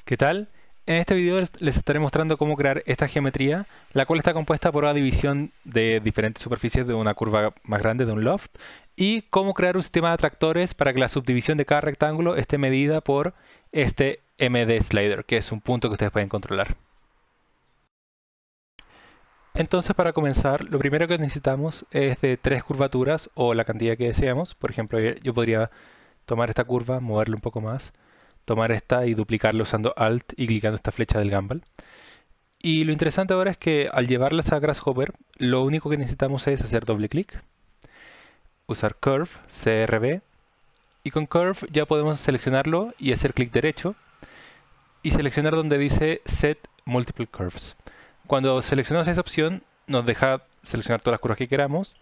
¿Qué tal? En este video les estaré mostrando cómo crear esta geometría, la cual está compuesta por una división de diferentes superficies de una curva más grande, de un loft, y cómo crear un sistema de atractores para que la subdivisión de cada rectángulo esté medida por este MD slider, que es un punto que ustedes pueden controlar. Entonces, para comenzar, lo primero que necesitamos es de 3 curvaturas o la cantidad que deseamos. Por ejemplo, yo podría tomar esta curva, moverla un poco más, tomar esta y duplicarla usando Alt y clicando esta flecha del Gumball. Y lo interesante ahora es que al llevarlas a Grasshopper, lo único que necesitamos es hacer doble clic, usar Curve, CRV, y con Curve ya podemos seleccionarlo y hacer clic derecho y seleccionar donde dice Set Multiple Curves. Cuando seleccionamos esa opción, nos deja seleccionar todas las curvas que queramos,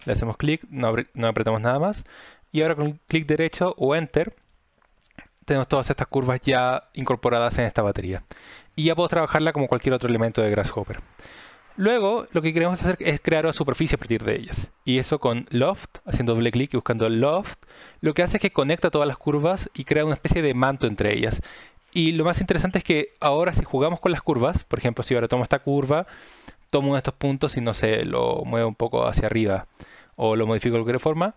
le hacemos clic, no apretamos nada más, y ahora con clic derecho o Enter, tenemos todas estas curvas ya incorporadas en esta batería. Y ya puedo trabajarla como cualquier otro elemento de Grasshopper. Luego, lo que queremos hacer es crear una superficie a partir de ellas. Y eso con Loft, haciendo doble clic y buscando Loft, lo que hace es que conecta todas las curvas y crea una especie de manto entre ellas. Y lo más interesante es que ahora si jugamos con las curvas, por ejemplo, si ahora tomo esta curva, tomo uno de estos puntos y no sé, lo muevo un poco hacia arriba o lo modifico de cualquier forma,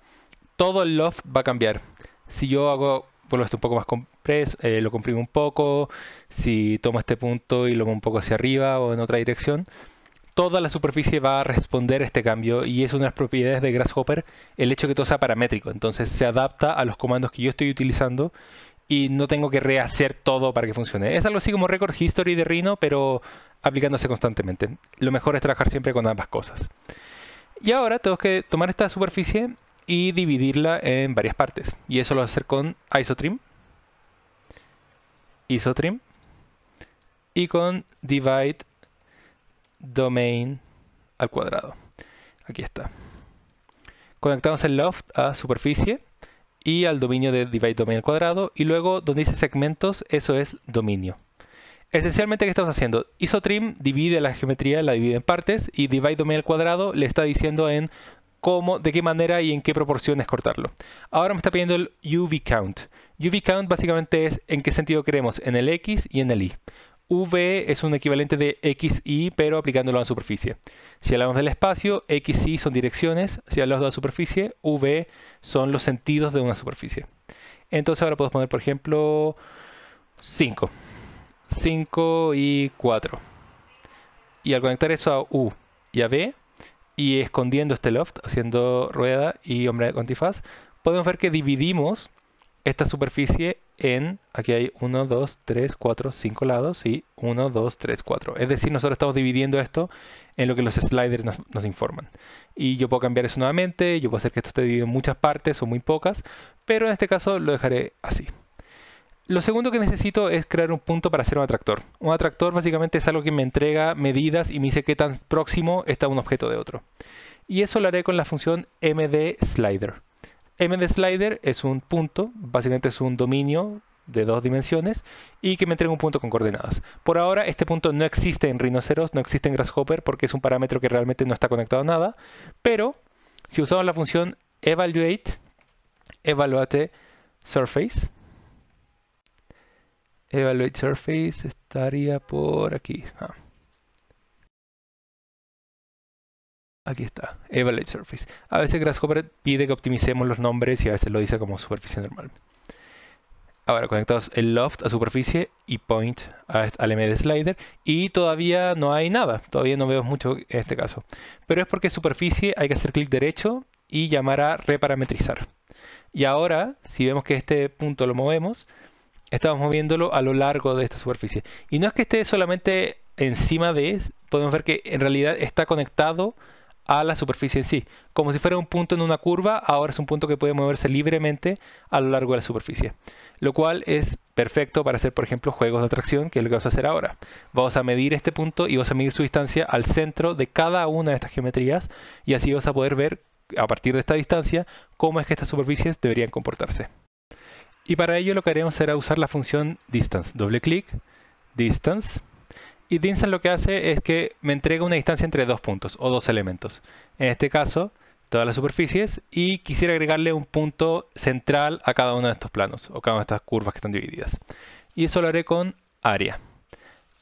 todo el loft va a cambiar. Si yo hago vuelvo esto un poco más compreso, lo comprimo un poco, si tomo este punto y lo muevo un poco hacia arriba o en otra dirección, toda la superficie va a responder a este cambio y es una de las propiedades de Grasshopper el hecho que todo sea paramétrico, entonces se adapta a los comandos que yo estoy utilizando y no tengo que rehacer todo para que funcione. Es algo así como Record History de Rhino, pero aplicándose constantemente. Lo mejor es trabajar siempre con ambas cosas. Y ahora tengo que tomar esta superficie y dividirla en varias partes. Y eso lo voy a hacer con Isotrim, Isotrim y con Divide Domain al cuadrado. Aquí está. Conectamos el loft a superficie y al dominio de Divide Domain al cuadrado. Y luego donde dice segmentos, eso es dominio. Esencialmente, ¿qué estamos haciendo? Isotrim divide la geometría, la divide en partes, y Divide Domain al cuadrado le está diciendo en cómo, de qué manera y en qué proporciones cortarlo. Ahora me está pidiendo el UV count. UV count básicamente es en qué sentido queremos, en el X y en el Y. V es un equivalente de XY, pero aplicándolo a la superficie. Si hablamos del espacio, X y son direcciones. Si hablamos de la superficie, V son los sentidos de una superficie. Entonces ahora puedo poner, por ejemplo, 5. 5 y 4. Y al conectar eso a U y a V, y escondiendo este loft, haciendo rueda y hombre con antifaz, podemos ver que dividimos esta superficie en, aquí hay 1, 2, 3, 4, 5 lados, y 1, 2, 3, 4. Es decir, nosotros estamos dividiendo esto en lo que los sliders nos informan. Y yo puedo cambiar eso nuevamente, yo puedo hacer que esto esté dividido en muchas partes o muy pocas, pero en este caso lo dejaré así. Lo segundo que necesito es crear un punto para hacer un atractor. Un atractor básicamente es algo que me entrega medidas y me dice qué tan próximo está un objeto de otro. Y eso lo haré con la función mdslider. mdslider es un punto, básicamente es un dominio de 2 dimensiones y que me entrega un punto con coordenadas. Por ahora este punto no existe en Rhinoceros, no existe en Grasshopper porque es un parámetro que realmente no está conectado a nada, pero si usamos la función evaluate surface, Evaluate Surface estaría por aquí. Aquí está, Evaluate Surface. A veces Grasshopper pide que optimicemos los nombres y a veces lo dice como superficie normal. Ahora conectamos el loft a superficie y point al MD slider y todavía no hay nada, todavía no vemos mucho en este caso. Pero es porque superficie hay que hacer clic derecho y llamar a reparametrizar. Y ahora, si vemos que este punto lo movemos, estamos moviéndolo a lo largo de esta superficie. Y no es que esté solamente encima de, podemos ver que en realidad está conectado a la superficie en sí. Como si fuera un punto en una curva, ahora es un punto que puede moverse libremente a lo largo de la superficie. Lo cual es perfecto para hacer, por ejemplo, juegos de atracción, que es lo que vamos a hacer ahora. Vamos a medir este punto y vamos a medir su distancia al centro de cada una de estas geometrías y así vas a poder ver, a partir de esta distancia, cómo es que estas superficies deberían comportarse. Y para ello lo que haremos será usar la función distance. Doble clic, distance. Y distance lo que hace es que me entrega una distancia entre dos puntos o dos elementos. En este caso, todas las superficies. Y quisiera agregarle un punto central a cada uno de estos planos o cada una de estas curvas que están divididas. Y eso lo haré con área.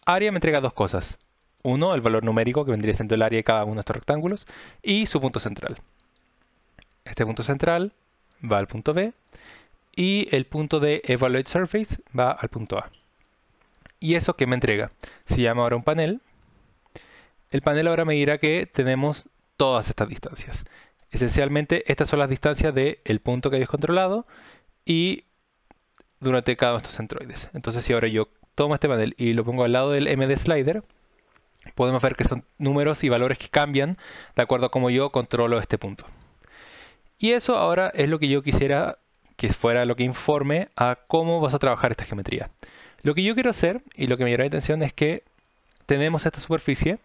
Área me entrega dos cosas. Uno, el valor numérico que vendría siendo el área de cada uno de estos rectángulos y su punto central. Este punto central va al punto B y el punto de Evaluate Surface va al punto A. ¿Y eso qué me entrega? Si llamo ahora un panel, el panel ahora me dirá que tenemos todas estas distancias. Esencialmente, estas son las distancias del punto que habéis controlado y durante cada uno de estos centroides. Entonces, si ahora yo tomo este panel y lo pongo al lado del MD Slider, podemos ver que son números y valores que cambian de acuerdo a cómo yo controlo este punto. Y eso ahora es lo que yo quisiera que fuera lo que informe a cómo vas a trabajar esta geometría. Lo que yo quiero hacer, y lo que me llama la atención, es que tenemos esta superficie,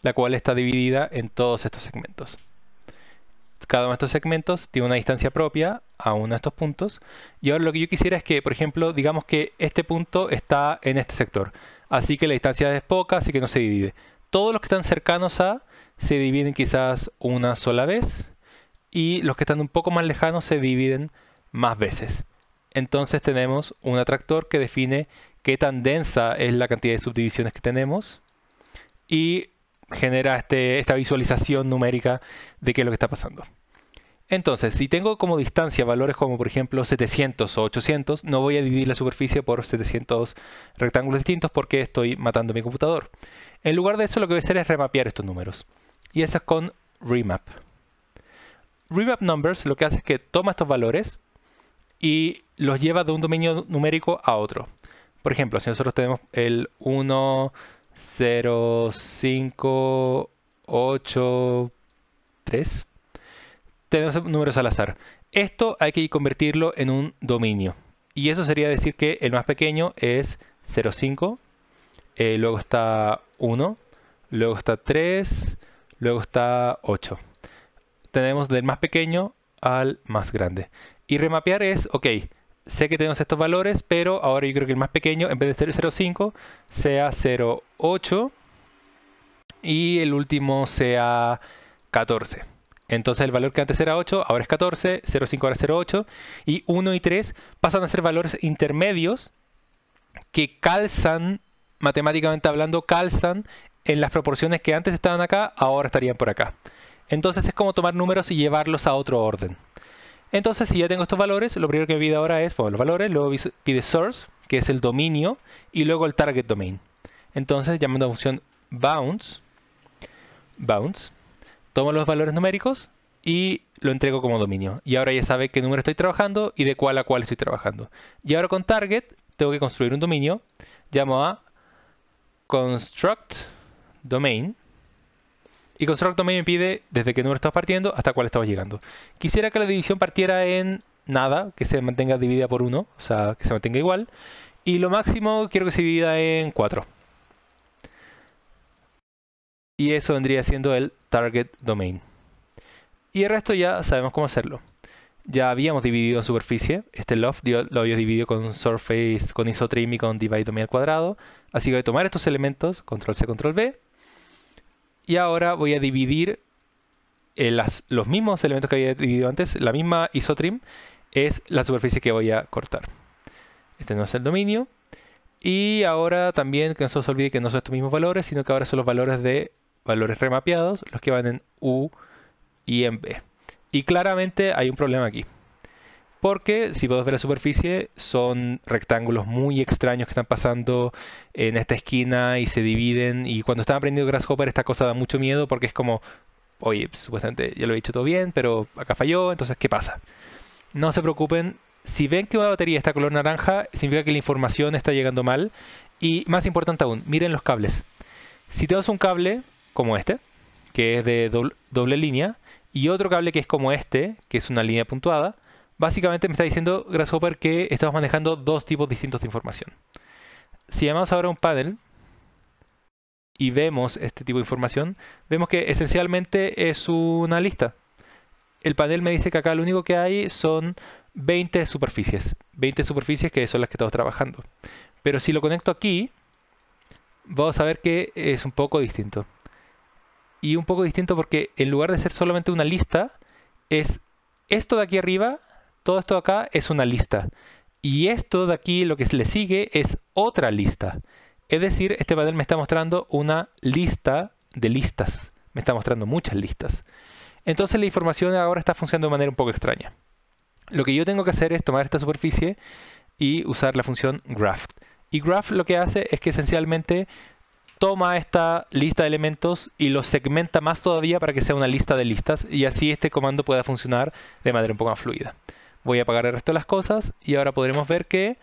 la cual está dividida en todos estos segmentos. Cada uno de estos segmentos tiene una distancia propia a uno de estos puntos. Y ahora lo que yo quisiera es que, por ejemplo, digamos que este punto está en este sector. Así que la distancia es poca, así que no se divide. Todos los que están cercanos a se dividen quizás una sola vez. Y los que están un poco más lejanos se dividen más veces. Entonces tenemos un atractor que define qué tan densa es la cantidad de subdivisiones que tenemos. Y genera esta visualización numérica de qué es lo que está pasando. Entonces, si tengo como distancia valores como por ejemplo 700 o 800, no voy a dividir la superficie por 700 rectángulos distintos porque estoy matando mi computador. En lugar de eso, lo que voy a hacer es remapear estos números. Y eso es con Remap. Remap Numbers lo que hace es que toma estos valores y los lleva de un dominio numérico a otro. Por ejemplo, si nosotros tenemos el 1, 0, 5, 8, 3. Tenemos números al azar. Esto hay que convertirlo en un dominio. Y eso sería decir que el más pequeño es 0,5. Luego está 1. Luego está 3. Luego está 8. Tenemos del más pequeño al más grande. Y remapear es, ok, sé que tenemos estos valores, pero ahora yo creo que el más pequeño, en vez de ser 0,5, sea 0,8 y el último sea 14. Entonces el valor que antes era 8, ahora es 14, 0,5 ahora es 0,8 y 1 y 3 pasan a ser valores intermedios que calzan, matemáticamente hablando, calzan en las proporciones que antes estaban acá, ahora estarían por acá. Entonces es como tomar números y llevarlos a otro orden. Entonces, si ya tengo estos valores, lo primero que me pide ahora es, bueno, los valores, luego pide source, que es el dominio, y luego el target domain. Entonces, llamando a la función bounce, tomo los valores numéricos y lo entrego como dominio. Y ahora ya sabe qué número estoy trabajando y de cuál a cuál estoy trabajando. Y ahora con target, tengo que construir un dominio. Llamo a construct domain. Y construct domain me pide desde qué número estamos partiendo hasta cuál estamos llegando. Quisiera que la división partiera en nada, que se mantenga dividida por 1, o sea, que se mantenga igual. Y lo máximo quiero que se divida en 4. Y eso vendría siendo el target domain. Y el resto ya sabemos cómo hacerlo. Ya habíamos dividido en superficie. Este loft lo había dividido con surface, con isotrim y con divide domain al cuadrado. Así que voy a tomar estos elementos, control C, control V. Y ahora voy a dividir los mismos elementos que había dividido antes, la misma isotrim, es la superficie que voy a cortar. Este no es el dominio. Y ahora también que no se os olvide que no son estos mismos valores, sino que ahora son los valores de valores remapeados, los que van en U y en B. Y claramente hay un problema aquí. Porque si podemos ver la superficie, son rectángulos muy extraños que están pasando en esta esquina y se dividen. Y cuando están aprendiendo Grasshopper, esta cosa da mucho miedo porque es como, oye, supuestamente ya lo he dicho todo bien, pero acá falló, entonces, ¿qué pasa? No se preocupen. Si ven que una batería está color naranja, significa que la información está llegando mal. Y más importante aún, miren los cables. Si tenemos un cable como este, que es de doble línea, y otro cable que es como este, que es una línea puntuada, básicamente me está diciendo Grasshopper que estamos manejando dos tipos distintos de información. Si llamamos ahora un panel y vemos este tipo de información, vemos que esencialmente es una lista. El panel me dice que acá lo único que hay son 20 superficies. 20 superficies que son las que estamos trabajando. Pero si lo conecto aquí, vamos a ver que es un poco distinto. Y un poco distinto porque en lugar de ser solamente una lista, es esto de aquí arriba, todo esto de acá es una lista. Y esto de aquí, lo que le sigue, es otra lista. Es decir, este panel me está mostrando una lista de listas. Me está mostrando muchas listas. Entonces la información ahora está funcionando de manera un poco extraña. Lo que yo tengo que hacer es tomar esta superficie y usar la función graph. Y graph lo que hace es que esencialmente toma esta lista de elementos y los segmenta más todavía para que sea una lista de listas y así este comando pueda funcionar de manera un poco más fluida. Voy a apagar el resto de las cosas y ahora podremos ver que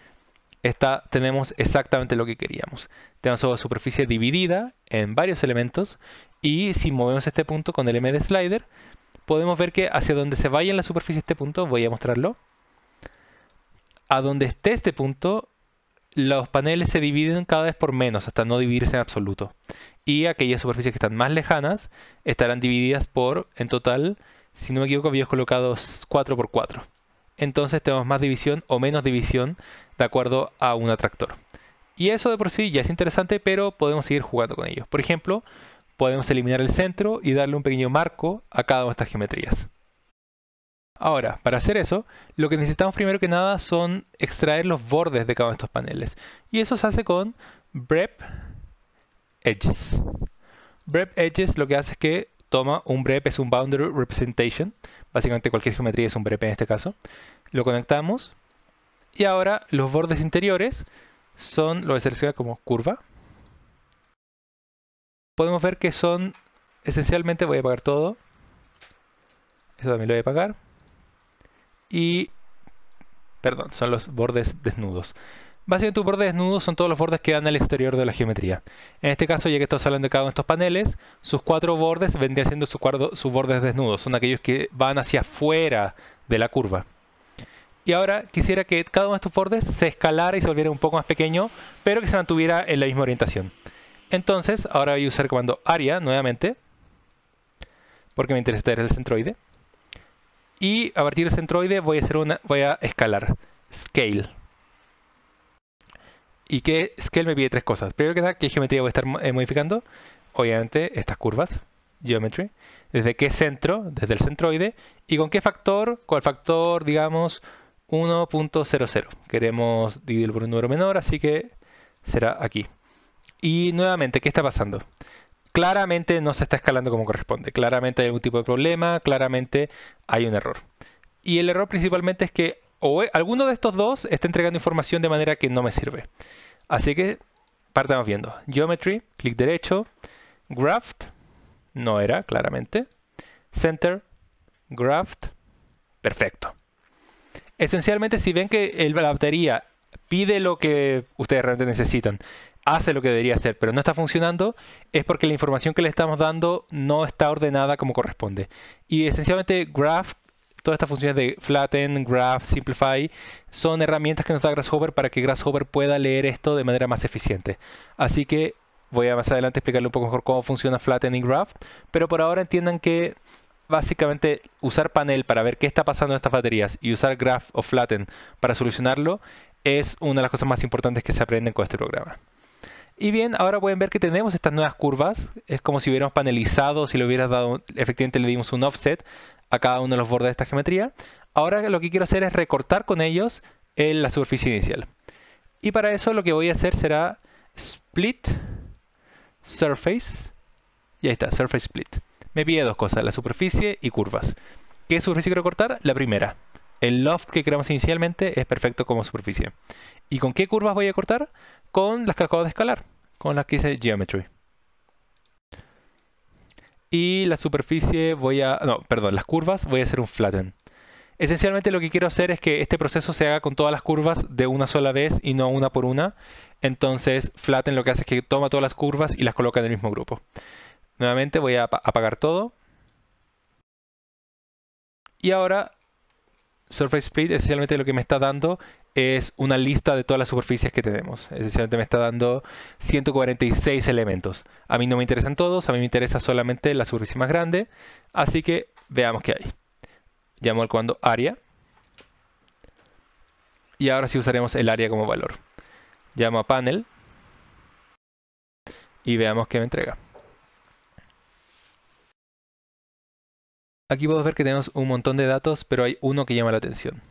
tenemos exactamente lo que queríamos. Tenemos una superficie dividida en varios elementos y si movemos este punto con el M de slider, podemos ver que hacia donde se vaya en la superficie este punto, voy a mostrarlo, a donde esté este punto, los paneles se dividen cada vez por menos, hasta no dividirse en absoluto. Y aquellas superficies que están más lejanas estarán divididas por, en total, si no me equivoco, había colocado 4 por 4. Entonces tenemos más división o menos división de acuerdo a un atractor. Y eso de por sí ya es interesante, pero podemos seguir jugando con ello. Por ejemplo, podemos eliminar el centro y darle un pequeño marco a cada una de estas geometrías. Ahora, para hacer eso, lo que necesitamos primero que nada son extraer los bordes de cada uno de estos paneles. Y eso se hace con brep edges. Brep edges lo que hace es que toma un brep, es un boundary representation. Básicamente cualquier geometría es un brep en este caso. Lo conectamos. Y ahora los bordes interiores son, lo voy a seleccionar como curva. Podemos ver que son, esencialmente voy a apagar todo. Eso también lo voy a apagar. Y, perdón, son los bordes desnudos. Básicamente tus bordes desnudos son todos los bordes que dan al exterior de la geometría. En este caso, ya que estamos hablando de cada uno de estos paneles, sus 4 bordes vendrían siendo sus bordes desnudos. Son aquellos que van hacia afuera de la curva. Y ahora quisiera que cada uno de estos bordes se escalara y se volviera un poco más pequeño, pero que se mantuviera en la misma orientación. Entonces, ahora voy a usar el comando area nuevamente, porque me interesa tener el centroide. Y a partir del centroide voy a escalar. Scale. Y que Scale me pide 3 cosas. Primero que nada, ¿qué geometría voy a estar modificando? Obviamente, estas curvas. Geometry. ¿Desde qué centro? Desde el centroide. ¿Y con qué factor? Con el factor, digamos, 1.00. Queremos dividirlo por un número menor, así que será aquí. Y nuevamente, ¿qué está pasando? Claramente no se está escalando como corresponde. Claramente hay algún tipo de problema. Claramente hay un error. Y el error principalmente es que alguno de estos dos está entregando información de manera que no me sirve. Así que partamos viendo. Geometry, clic derecho. Graphed, no era, claramente. Center, Graphed, perfecto. Esencialmente, si ven que la batería pide lo que ustedes realmente necesitan, hace lo que debería hacer, pero no está funcionando, es porque la información que le estamos dando no está ordenada como corresponde. Y esencialmente Graph, todas estas funciones de flatten, graph, simplify, son herramientas que nos da Grasshopper para que Grasshopper pueda leer esto de manera más eficiente. Así que voy a más adelante explicarle un poco mejor cómo funciona flatten y graph, pero por ahora entiendan que básicamente usar panel para ver qué está pasando en estas baterías y usar graph o flatten para solucionarlo es una de las cosas más importantes que se aprenden con este programa. Y bien, ahora pueden ver que tenemos estas nuevas curvas. Es como si hubiéramos panelizado, si le hubieras dado, efectivamente le dimos un offset a cada uno de los bordes de esta geometría. Ahora lo que quiero hacer es recortar con ellos en la superficie inicial. Y para eso lo que voy a hacer será split surface. Y ahí está, surface split. Me pide dos cosas, la superficie y curvas. ¿Qué superficie quiero cortar? La primera. El loft que creamos inicialmente es perfecto como superficie. ¿Y con qué curvas voy a cortar? Con las que acabo de escalar, con las que hice Geometry. Y la superficie las curvas voy a hacer un flatten. Esencialmente lo que quiero hacer es que este proceso se haga con todas las curvas de una sola vez y no una por una. Entonces flatten lo que hace es que toma todas las curvas y las coloca en el mismo grupo. Nuevamente voy a apagar todo. Y ahora Surface Split esencialmente lo que me está dando es una lista de todas las superficies que tenemos. Esencialmente me está dando 146 elementos. A mí no me interesan todos, a mí me interesa solamente la superficie más grande. Así que veamos qué hay. Llamo al comando area. Y ahora sí usaremos el área como valor. Llamo a panel. Y veamos qué me entrega. Aquí podemos ver que tenemos un montón de datos, pero hay uno que llama la atención.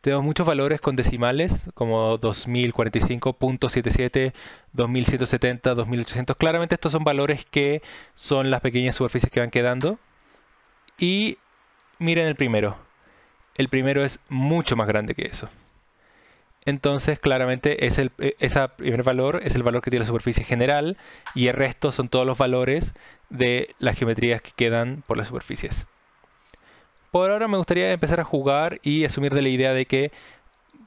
Tenemos muchos valores con decimales, como 2045.77, 2170, 2800. Claramente estos son valores que son las pequeñas superficies que van quedando. Y miren el primero. El primero es mucho más grande que eso. Entonces, claramente, ese primer valor es el valor que tiene la superficie general y el resto son todos los valores de las geometrías que quedan por las superficies. Por ahora me gustaría empezar a jugar y asumir de la idea de que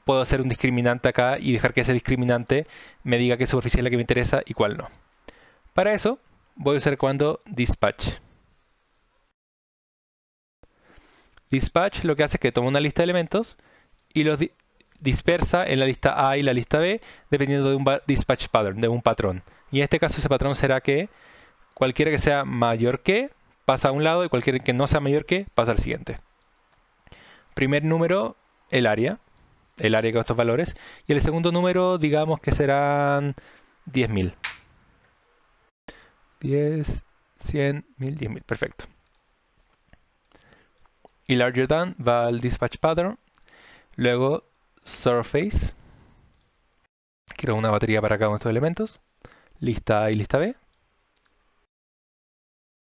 puedo hacer un discriminante acá y dejar que ese discriminante me diga qué superficie es la que me interesa y cuál no. Para eso, voy a usar el comando dispatch. Dispatch lo que hace es que toma una lista de elementos y los dispersa en la lista A y la lista B dependiendo de un dispatch pattern, de un patrón. Y en este caso ese patrón será que cualquiera que sea mayor que pasa a un lado y cualquiera que no sea mayor que pasa al siguiente. Primer número, el área con estos valores. Y el segundo número, digamos que serán 10.000. 10, 100, 1000, 10.000. Perfecto. Y larger than va al dispatch pattern. Luego surface. Quiero una batería para cada uno de estos elementos. Lista A y lista B.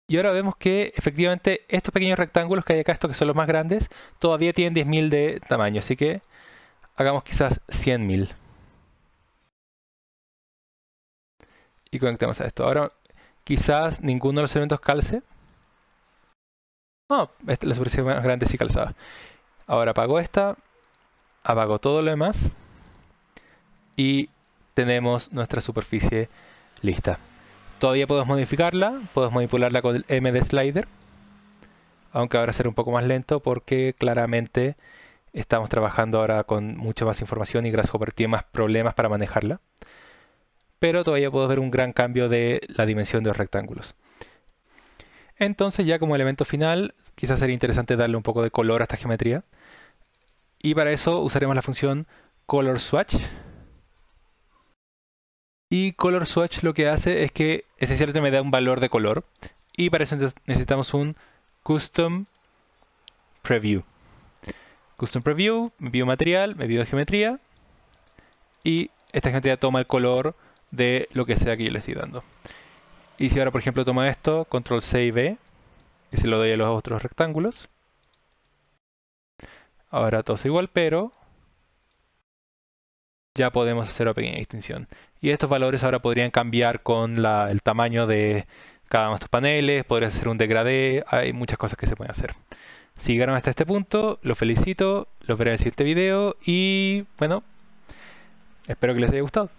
Y ahora vemos que efectivamente estos pequeños rectángulos que hay acá, estos que son los más grandes, todavía tienen 10.000 de tamaño. Así que hagamos quizás 100.000. Y conectemos a esto. Ahora quizás ninguno de los elementos calce. No, la superficie más grande sí calzaba. Ahora apago esta. Apago todo lo demás. Y tenemos nuestra superficie lista. Todavía podemos modificarla. Podemos manipularla con el M de slider. Aunque ahora será un poco más lento porque claramente estamos trabajando ahora con mucha más información y Grasshopper tiene más problemas para manejarla. Pero todavía puedo ver un gran cambio de la dimensión de los rectángulos. Entonces ya como elemento final, quizás sería interesante darle un poco de color a esta geometría. Y para eso usaremos la función ColorSwatch. Y ColorSwatch lo que hace es que esencialmente me da un valor de color. Y para eso necesitamos un Custom Preview. Custom Preview, me pido material, me pido geometría. Y esta geometría toma el color de lo que sea que yo le estoy dando. Y si ahora por ejemplo tomo esto, Control C y V, y se lo doy a los otros rectángulos. Ahora todo es igual, pero ya podemos hacer una pequeña distinción. Y estos valores ahora podrían cambiar con el tamaño de cada uno de estos paneles, podría hacer un degradé, hay muchas cosas que se pueden hacer. Si llegaron hasta este punto, los felicito, los veré en el siguiente video y bueno, espero que les haya gustado.